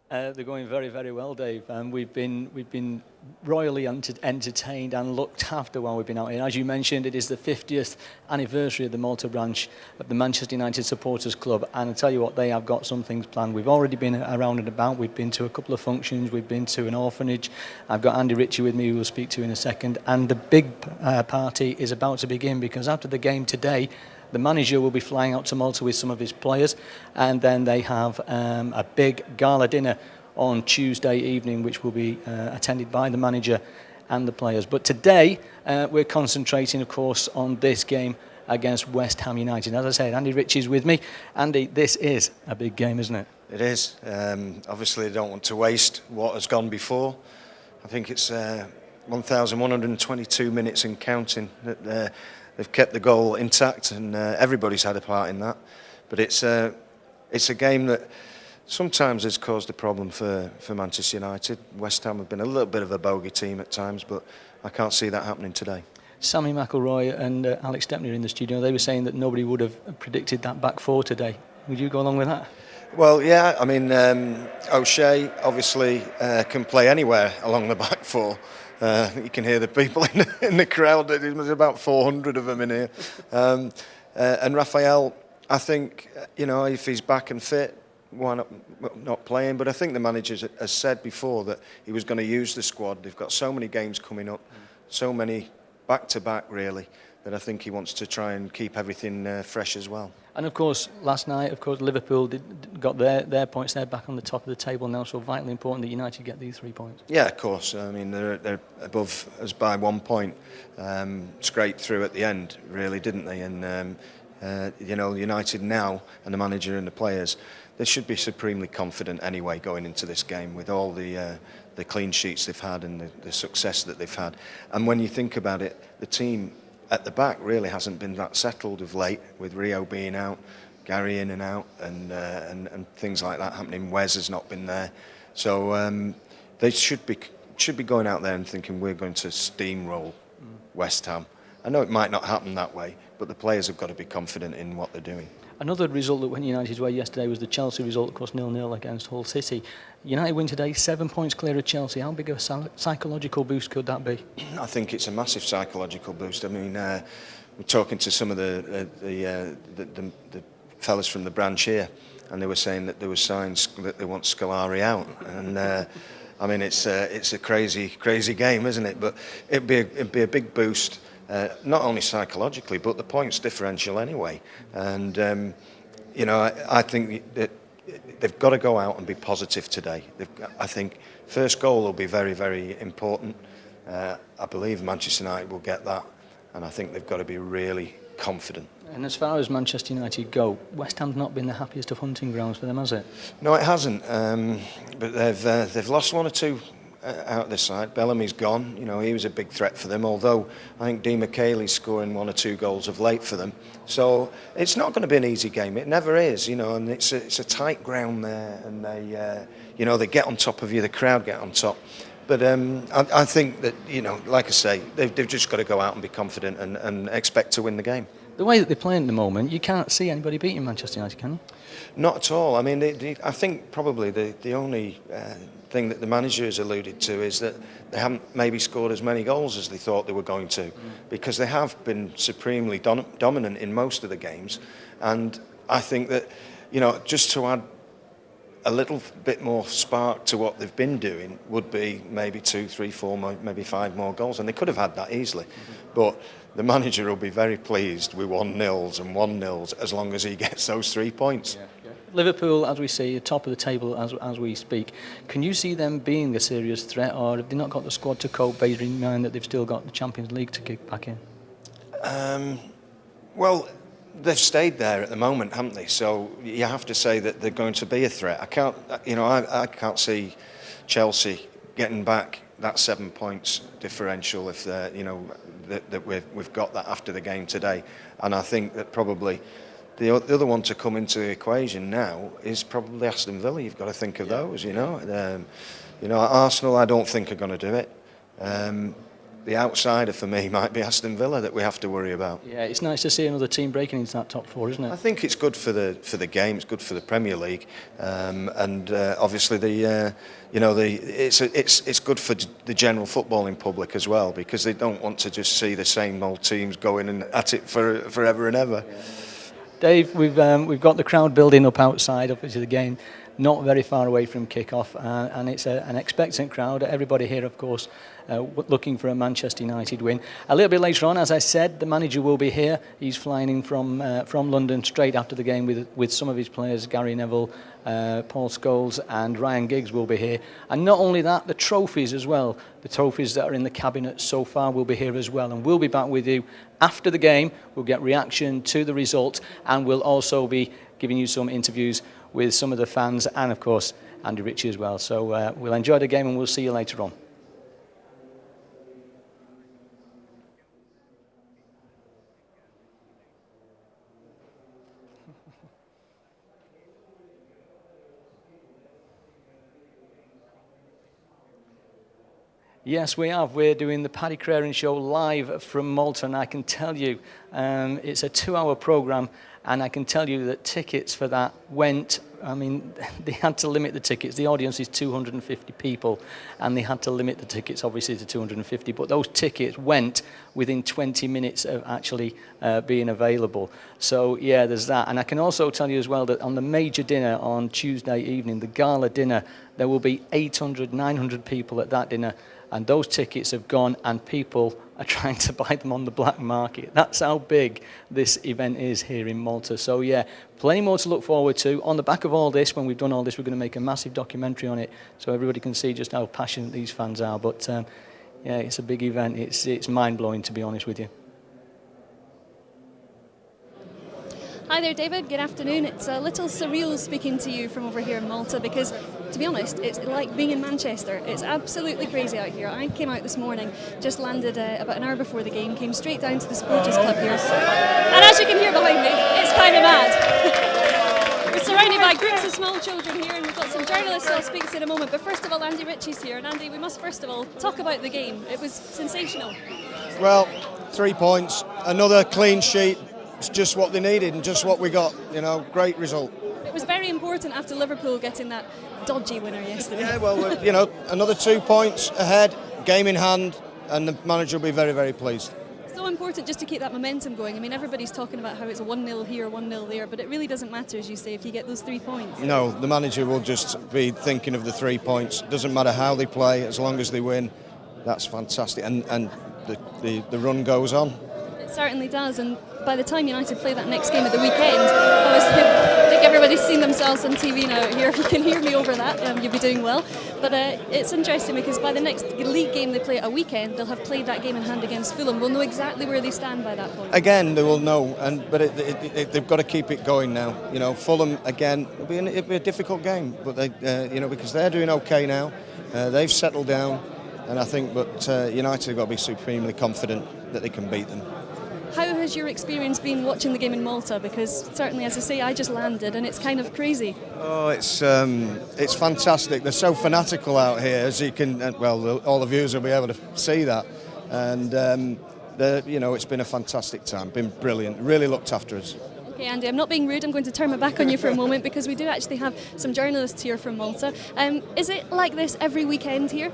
They're going very, very well, Dave. We've been royally entertained and looked after while we've been out here. As you mentioned, it is the 50th anniversary of the Malta branch of the Manchester United Supporters Club, and I tell you what, they have got some things planned. We've already been around and about. We've been to a couple of functions. We've been to an orphanage. I've got Andy Ritchie with me, who we'll speak to in a second, and the big party is about to begin, because after the game today, the manager will be flying out to Malta with some of his players, and then they have a big gala dinner on Tuesday evening, which will be attended by the manager and the players. But today, we're concentrating, of course, on this game against West Ham United. As I said, Andy Ritchie's with me. Andy, this is a big game, isn't it? It is. Obviously, they don't want to waste what has gone before. I think it's 1,122 minutes and counting that they've kept the goal intact, and everybody's had a part in that. But it's a game that sometimes has caused a problem for Manchester United. West Ham have been a little bit of a bogey team at times, but I can't see that happening today. Sammy McIlroy and Alex Stepney in the studio. They were saying that nobody would have predicted that back four today. Would you go along with that? Well, yeah. I mean, O'Shea obviously can play anywhere along the back four. You can hear the people in the crowd. There's about 400 of them in here. And Raphael, I think, if he's back and fit, why not playing? But I think the manager has said before that he was going to use the squad. They've got so many games coming up, so many back-to-back, really, that I think he wants to try and keep everything fresh as well. And of course, last night, Liverpool got their points. They're back on the top of the table now, so vitally important that United get these 3 points. Yeah, of course. I mean, they're above us by 1 point. Scraped through at the end, really, didn't they? And United now, and the manager and the players, they should be supremely confident anyway going into this game with all the clean sheets they've had and the success that they've had. And when you think about it, the team at the back really hasn't been that settled of late, with Rio being out, Gary in and out, and things like that happening. Wes has not been there, so they should be going out there and thinking we're going to steamroll West Ham. I know it might not happen that way, but the players have got to be confident in what they're doing. Another result that went United's way yesterday was the Chelsea result, of course, 0-0 against Hull City. United win today, 7 points clear of Chelsea. How big a psychological boost could that be? I think it's a massive psychological boost. I mean, we're talking to some of the fellas from the branch here, and they were saying that there were signs that they want Scolari out. And I mean, it's a crazy game, isn't it? But it'd be a big boost. Not only psychologically, but the points differential anyway. And, I think that they've got to go out and be positive today. I think first goal will be very, very important. I believe Manchester United will get that. And I think they've got to be really confident. And as far as Manchester United go, West Ham's not been the happiest of hunting grounds for them, has it? No, it hasn't. But they've lost one or two out this side. Bellamy's gone. He was a big threat for them, although I think Dean McKayle's scoring 1 or 2 goals of late for them. So it's not going to be an easy game. It never is, and it's a tight ground there, and they get on top of you, the crowd get on top. But I think that, like I say, they've just got to go out and be confident and expect to win the game. The way that they're playing at the moment, you can't see anybody beating Manchester United, can you? Not at all. I mean, I think probably the only thing that the manager has alluded to is that they haven't maybe scored as many goals as they thought they were going to, because they have been supremely dominant in most of the games. And I think that, just to add a little bit more spark to what they've been doing would be maybe 2, 3, 4, maybe 5 more goals, and they could have had that easily. But the manager will be very pleased with 1-0s and 1-0s as long as he gets those 3 points. Yeah. Liverpool, as we see, top of the table as we speak. Can you see them being a serious threat, or have they not got the squad to cope, bearing in mind that they've still got the Champions League to kick back in? Well, they've stayed there at the moment, haven't they? So you have to say that they're going to be a threat. I can't see Chelsea getting back that 7 points differential if that we've got that after the game today. And I think that probably the other one to come into the equation now is probably Aston Villa. You've got to think of those, Arsenal, I don't think are going to do it. the outsider for me might be Aston Villa that we have to worry about. Yeah, it's nice to see another team breaking into that top four, isn't it? I think it's good for the game. It's good for the Premier League, and obviously it's good for the general footballing public as well, because they don't want to just see the same old teams going and at it for forever and ever. Yeah. Dave, we've got the crowd building up outside, obviously the game not very far away from kick-off, and it's an expectant crowd. Everybody here, of course, looking for a Manchester United win. A little bit later on, as I said, the manager will be here. He's flying in from London straight after the game with some of his players. Gary Neville, Paul Scholes and Ryan Giggs will be here. And not only that, the trophies as well. The trophies that are in the cabinet so far will be here as well. And we'll be back with you after the game. We'll get reaction to the result, and we'll also be giving you some interviews with some of the fans and, of course, Andy Ritchie as well. So we'll enjoy the game and we'll see you later on. Yes, we have. We're doing the Paddy Crerand Show live from Malta, and I can tell you it's a 2-hour programme, and I can tell you that tickets for that went, I mean, they had to limit the tickets. The audience is 250 people, and they had to limit the tickets, obviously, to 250, but those tickets went within 20 minutes of actually being available. So, yeah, there's that. And I can also tell you as well that on the major dinner on Tuesday evening, the gala dinner, there will be 800, 900 people at that dinner, and those tickets have gone, and people are trying to buy them on the black market. That's how big this event is here in Malta. So yeah, plenty more to look forward to. On the back of all this, when we've done all this, we're going to make a massive documentary on it, so everybody can see just how passionate these fans are. But yeah, it's a big event. It's mind-blowing, to be honest with you. Hi there, David. Good afternoon. It's a little surreal speaking to you from over here in Malta because, to be honest, it's like being in Manchester. It's absolutely crazy out here. I came out this morning, just landed about an hour before the game, came straight down to the Supporters Club here. And as you can hear behind me, it's kind of mad. We're surrounded by groups of small children here, and we've got some journalists I'll speak to in a moment. But first of all, Andy Ritchie's here. And Andy, we must first of all talk about the game. It was sensational. Well, 3 points, another clean sheet. It's just what they needed and just what we got, you know, great result. It was very important after Liverpool getting that dodgy winner yesterday. Yeah, well, you know, another 2 points ahead, game in hand, and the manager will be very, very pleased. So important just to keep that momentum going. I mean, everybody's talking about how it's 1-0 here, 1-0 there, but it really doesn't matter, as you say, if you get those 3 points. No, the manager will just be thinking of the 3 points. Doesn't matter how they play, as long as they win, that's fantastic. And the run goes on. It certainly does, and by the time United play that next game at the weekend, I think everybody's seen themselves on TV now here. If you can hear me over that, you'll be doing well. But it's interesting because by the next league game they play at a weekend, they'll have played that game in hand against Fulham. We'll know exactly where they stand by that point. Again, they will know, but they've got to keep it going now. You know, Fulham again, it'll be a difficult game, but they, you know, because they're doing okay now, they've settled down, and I think, but United have got to be supremely confident that they can beat them. How has your experience been watching the game in Malta? Because certainly, as I say, I just landed and it's kind of crazy. Oh, it's fantastic. They're so fanatical out here, as you can. Well, all the viewers will be able to see that, and you know, it's been a fantastic time. Been brilliant. Really looked after us. Okay, Andy, I'm not being rude. I'm going to turn my back on you for a moment because we do actually have some journalists here from Malta. Is it like this every weekend here?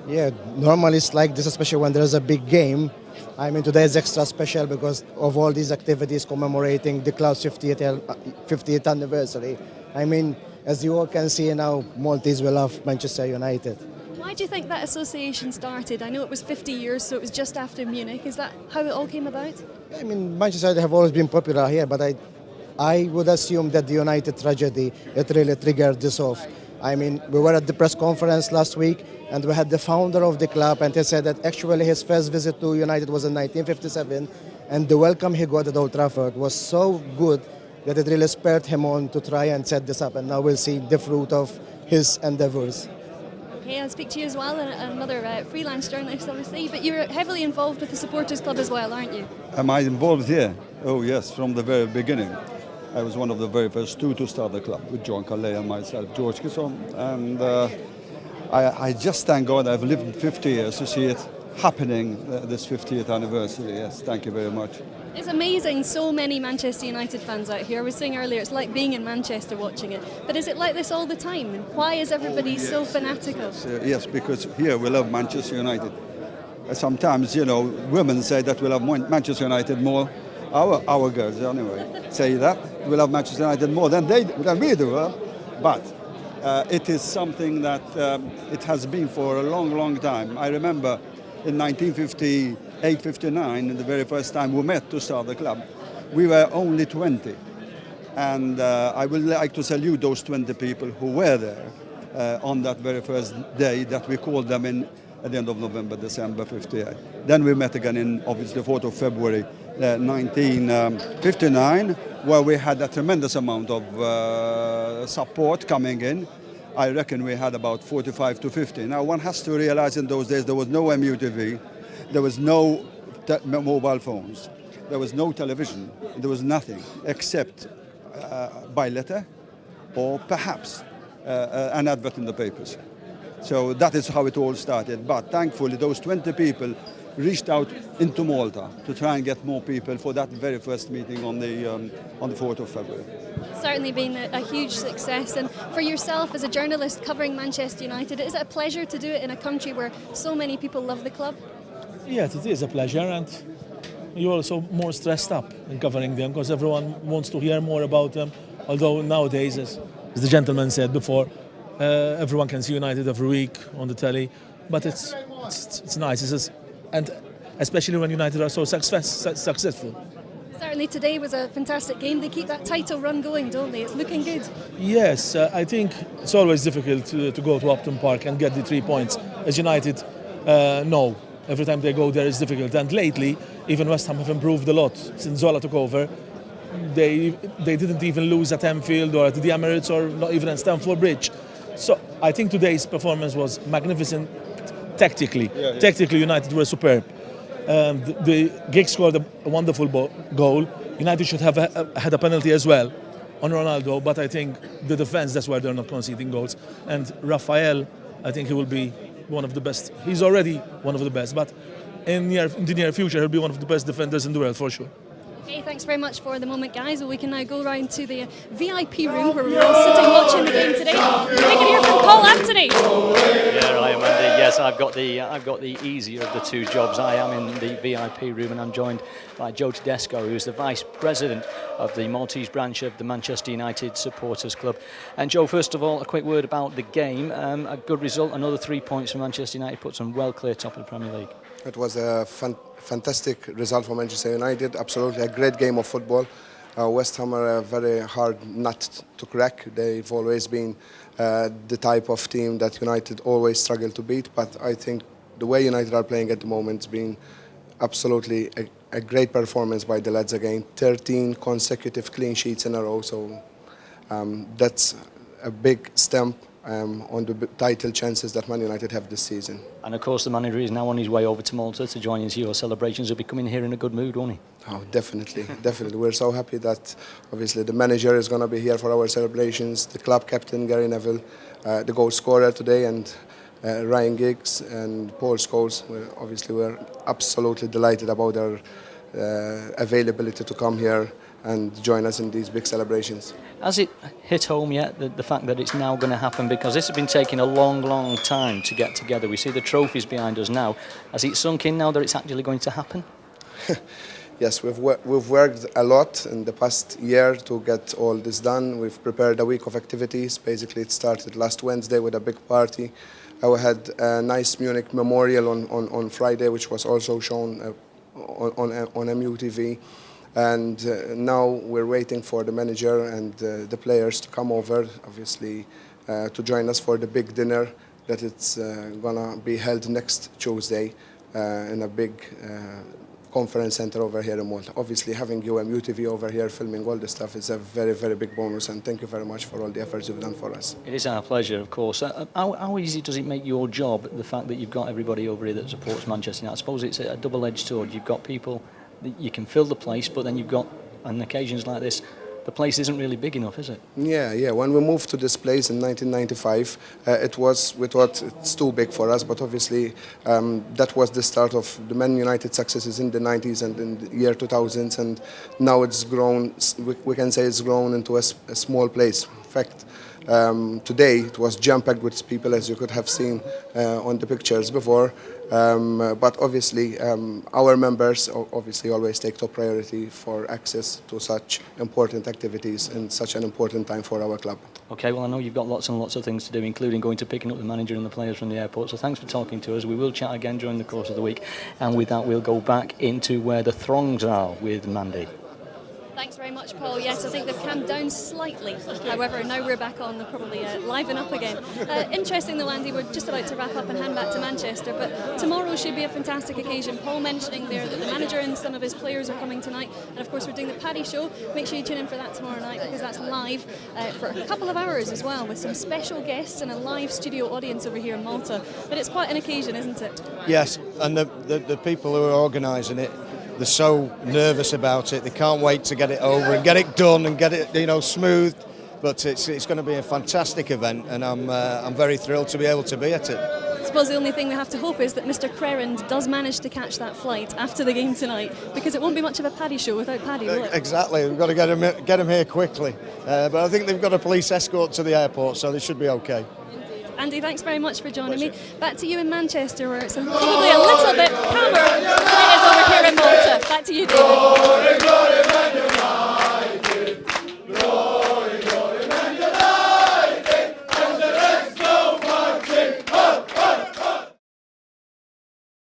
Yeah, normally it's like this, especially when there's a big game. I mean, today is extra special because of all these activities commemorating the club's 50th anniversary. I mean, as you all can see now, Maltese will love Manchester United. Why do you think that association started? I know it was 50 years, so it was just after Munich. Is that how it all came about? I mean, Manchester United have always been popular here, but I would assume that the United tragedy, it really triggered this off. I mean, we were at the press conference last week and we had the founder of the club, and he said that actually his first visit to United was in 1957, and the welcome he got at Old Trafford was so good that it really spurred him on to try and set this up, and now we'll see the fruit of his endeavours. Okay, I'll speak to you as well, another freelance journalist obviously, but you're heavily involved with the Supporters Club as well, aren't you? Am I involved here? Oh yes, from the very beginning. I was one of the very first two to start the club, with John Calais and myself, George Kisson, and I just thank God I've lived 50 years to see it happening this 50th anniversary. Yes, thank you very much. It's amazing, so many Manchester United fans out here. I was saying earlier, it's like being in Manchester watching it. But is it like this all the time? And why is everybody so fanatical? Yes, because here we love Manchester United. Sometimes, you know, women say that we love Manchester United more. Our girls, anyway, say that we love Manchester United more than we do. But it is something that it has been for a long, long time. I remember in 1958-59, the very first time we met to start the club, we were only 20. And I would like to salute those 20 people who were there on that very first day that we called them in at the end of November, December 58. Then we met again in, obviously, 4th of February 1959, where we had a tremendous amount of support coming in. I reckon we had about 45 to 50. Now, one has to realize in those days there was no MUTV, there was no mobile phones, there was no television, there was nothing except by letter or perhaps an advert in the papers. So that is how it all started. But thankfully, those 20 people reached out into Malta to try and get more people for that very first meeting on the 4th of February. Certainly been a huge success. And for yourself as a journalist covering Manchester United, is it a pleasure to do it in a country where so many people love the club? Yes, it is a pleasure, and you're also more stressed up in covering them because everyone wants to hear more about them. Although nowadays, as the gentleman said before, everyone can see United every week on the telly, but it's nice, and especially when United are so successful. Certainly today was a fantastic game. They keep that title run going, don't they? It's looking good. Yes, I think it's always difficult to go to Upton Park and get the 3 points. As United know, every time they go there is difficult. And lately, even West Ham have improved a lot since Zola took over. They didn't even lose at Anfield or at the Emirates or not even at Stamford Bridge. So I think today's performance was magnificent tactically. Yeah. Tactically, United were superb. The Giggs scored a wonderful goal. United should have had a penalty as well on Ronaldo, but I think the defence, that's why they're not conceding goals. And Rafael, I think he will be one of the best. He's already one of the best, but in the near future, he'll be one of the best defenders in the world for sure. Okay, thanks very much for the moment, guys. Well, we can now go round to the VIP room where we're all sitting watching the game today. We can hear from Paul Anthony. Yeah, I am, Andy. Yes, I've got the easier of the two jobs. I am in the VIP room and I'm joined by Joe Tedesco, who's the Vice President of the Maltese branch of the Manchester United Supporters Club. And Joe, first of all, a quick word about the game. A good result, another 3 points for Manchester United, puts them well clear top of the Premier League. It was a fantastic result for Manchester United, absolutely a great game of football. West Ham are a very hard nut to crack. They've always been the type of team that United always struggle to beat, but I think the way United are playing at the moment has been absolutely a great performance by the lads again. 13 consecutive clean sheets in a row, so that's a big stamp on the title chances that Man United have this season. And of course the manager is now on his way over to Malta to join into your celebrations. He'll be coming here in a good mood, won't he? Oh, definitely, definitely. We're so happy that obviously the manager is going to be here for our celebrations, the club captain Gary Neville, the goal scorer today, and Ryan Giggs and Paul Scholes. We're absolutely delighted about their availability to come here and join us in these big celebrations. Has it hit home yet, the fact that it's now going to happen? Because this has been taking a long, long time to get together. We see the trophies behind us now. Has it sunk in now that it's actually going to happen? Yes, we've worked a lot in the past year to get all this done. We've prepared a week of activities. Basically, it started last Wednesday with a big party. We had a nice Munich memorial on Friday, which was also shown on MUTV. And now we're waiting for the manager and the players to come over, obviously, to join us for the big dinner that it's gonna be held next Tuesday in a big conference center over here in Malta. Obviously, having you and MUTV over here filming all this stuff is a very, very big bonus, and thank you very much for all the efforts you've done for us. It is our pleasure, of course. How easy does it make your job, the fact that you've got everybody over here that supports Manchester United? I suppose it's a double-edged sword. You've got people that you can fill the place, but then you've got, on occasions like this, the place isn't really big enough, is it? Yeah. When we moved to this place in 1995, we thought it's too big for us, but obviously that was the start of the Man United successes in the 90s and in the year 2000s, and now it's grown. We can say it's grown into a small place. In fact, today it was jam-packed with people, as you could have seen on the pictures before. But obviously, our members obviously always take top priority for access to such important activities in such an important time for our club. Okay, well, I know you've got lots and lots of things to do, including going to picking up the manager and the players from the airport. So thanks for talking to us. We will chat again during the course of the week. And with that, we'll go back into where the throngs are with Mandy. Thanks very much, Paul. Yes, I think they've calmed down slightly. However, now we're back on, they'll probably liven up again. Interesting though, Andy, we're just about to wrap up and hand back to Manchester, but tomorrow should be a fantastic occasion. Paul mentioning there that the manager and some of his players are coming tonight, and of course we're doing the Paddy Show. Make sure you tune in for that tomorrow night, because that's live for a couple of hours as well, with some special guests and a live studio audience over here in Malta. But it's quite an occasion, isn't it? Yes, and the people who are organising it, they're so nervous about it. They can't wait to get it over and get it done and get it, smoothed. But it's going to be a fantastic event, and I'm very thrilled to be able to be at it. I suppose the only thing we have to hope is that Mr. Crerand does manage to catch that flight after the game tonight, because it won't be much of a Paddy show without Paddy, will it? Exactly. We've got to get him here quickly. But I think they've got a police escort to the airport, so they should be okay. Andy, thanks very much for joining me. Back to you in Manchester, where it's probably a little bit calmer than it is over here in Malta. Back to you, David.